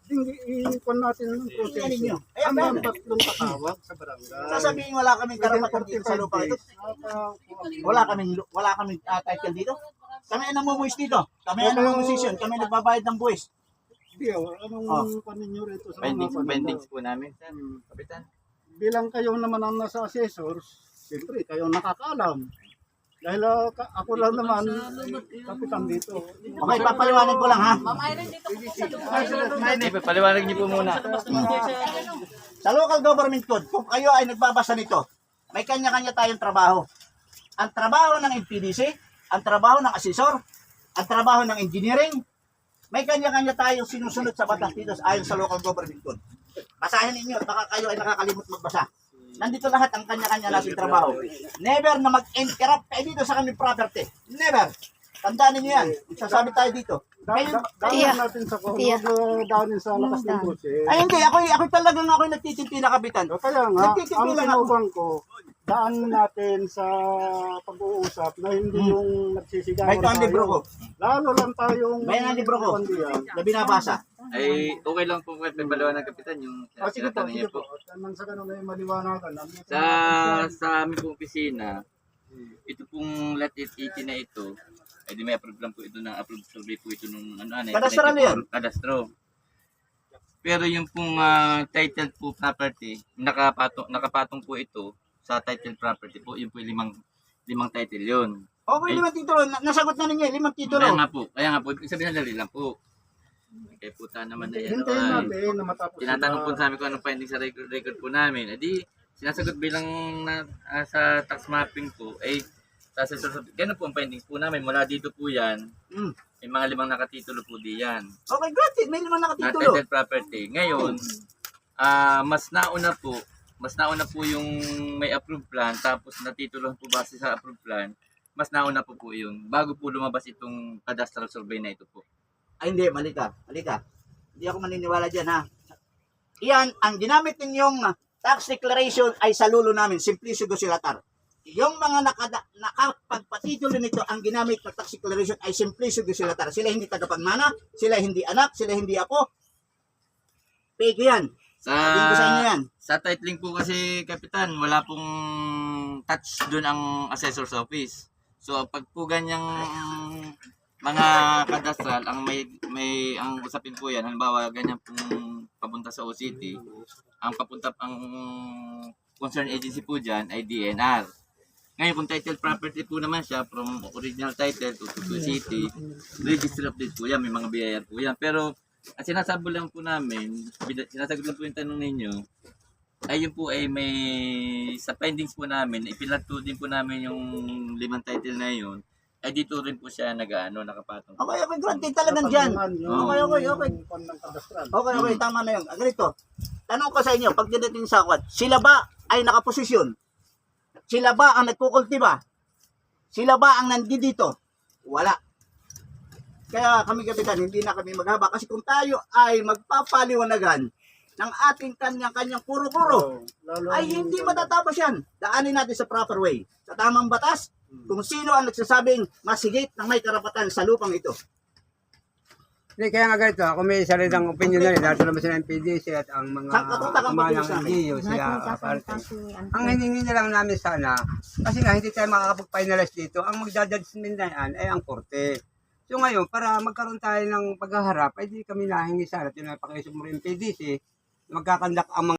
ikon natin ng proseso. Hanggang 3 katawag sa barangay. Sasabihin wala kaming karapatan dito sa lupa ito. Wala kaming title dito. Kami ang namumuhis dito. Kami ang namumuhis, kami nagbabayad ng buwis. Hindi, anong paninyo rito sa mga Pendings po namin, Kapitan. bilang kayo naman ang nasa assessors, siyempre kayo nakakaalam. Dahil ako lang naman, kapitan dito. Okay, papaliwanag ko lang ha. Paliwanag niyo po muna. Sa local government code, kung kayo ay nagbabasa nito, may kanya-kanya tayong trabaho. Ang trabaho ng MPDC, ang trabaho ng assessor, ang trabaho ng engineering, may kanya-kanya tayong sinusunod sa batas dito ayon sa local government code. Basahin ninyo, baka kayo ay nakakalimot magbasa. Nandito lahat ang kanya-kanya nating trabaho. Never na mag-interrupt kayo dito sa kaming property. Never. Tandaan ninyo yan. Magsasabi tayo dito. Dahil natin sa dahil sa lakas ng boses. Ay hindi, ako talagang ako'y nagtitimpi na kapitan. Kaya nga, Nagtitimpi ang lang ako. sinubang ko, daan natin sa pag-uusap na hindi yung nagsisigawan Kahit ang libro ko. Lalo lang tayong... Bayan ang libro ko na binabasa. Ay, okay lang po kayo paliwanag, Kapitan, yung Sige po, tinatanong sige niyo po. po. Nang sa ganun ay maliwanagan. Sa aming pong opisina, ito pong lot 80 na ito, ay di may approve lang po ito ng approved survey po ito nung Kadastro na yan? Kadastro. Pero yung pong title po property, nakapatong po ito sa title property po, yun po yung limang title yun. Okay, 5 titulo. Nasagot na ninyo, 5 titulo. Kaya nga po, ibig sabihin na dali lang po. Kaya puta naman na yan. Hintayin natin na matapos. Tinatanong po sa amin kung anong finding sa record po namin. Edi, sinasagot bilang sa tax mapping po, ay sa ganun po ang findings po namin. Mula dito po yan, may mga 5 nakatitulo po diyan. Okay, gratis. May 5 Na nakatitulo. title property. Ngayon, mas nauna po yung may approved plan, tapos natitulo po base sa approved plan, mas nauna po yun, bago po lumabas itong cadastral survey na ito po. Ay hindi, mali ka. Hindi ako maniniwala dyan ha. Iyan, ang ginamit ninyong tax declaration ay sa lulo namin, Simplicio Gosilatar. Yung mga nakapagpatitulo nito, ang ginamit na tax declaration ay Simplicio Gosilatar. Sila hindi tagapagmana, sila hindi anak, sila hindi apo. Peke yan. Sabihin ko sa inyo yan. Sa titling po kasi, Kapitan, wala pong touch doon ang assessor's office. So, pag po ganyang mga kadastral, ang ang usapin po yan, halimbawa, ganyan pong papunta sa OCT, ang concerned agency po dyan ay DNR. Ngayon, kung title property po naman siya, from original title to city, registry update po yan, may mga BIR po yan. Pero, ang sinasabi lang po namin, sinasagot lang po yung tanong ninyo, ay yun po ay may, sa findings po namin, ipinlato din po namin yung 5 title na yun, ay dito rin po siya nakapatong. Okay, granted talagang dyan. Okay, tama na yun. Ganito, tanong ko sa inyo, pag dinating sa akwat, sila ba ay nakaposisyon? Sila ba ang nagkukultiba? Sila ba ang nandito? Wala. Kaya kami, Kapitan, hindi na kami maghaba. Kasi kung tayo ay magpapaliwanagan ng ating kanyang puro-puro, ay hindi matatapos yan. Daanin natin sa proper way. Sa tamang batas, kung sino ang nagsasabing masigit na may karapatan sa lupang ito. Hindi, kaya nga ganito, ako may salitang opinion na rin, dahil naman sila ng PDC at ang mga Saan katutak ang kumanang pag-iusapan? LGU, siya aparte. Ang hiningi na lang namin sana, kasi nga hindi tayo makakapag-finalize dito, ang magdadadismin na yan ay ang korte. So ngayon, para magkaroon tayo ng paghaharap, ay di kami nahingi sana, tinapakisip mo rin PDC, magkakandak ang mga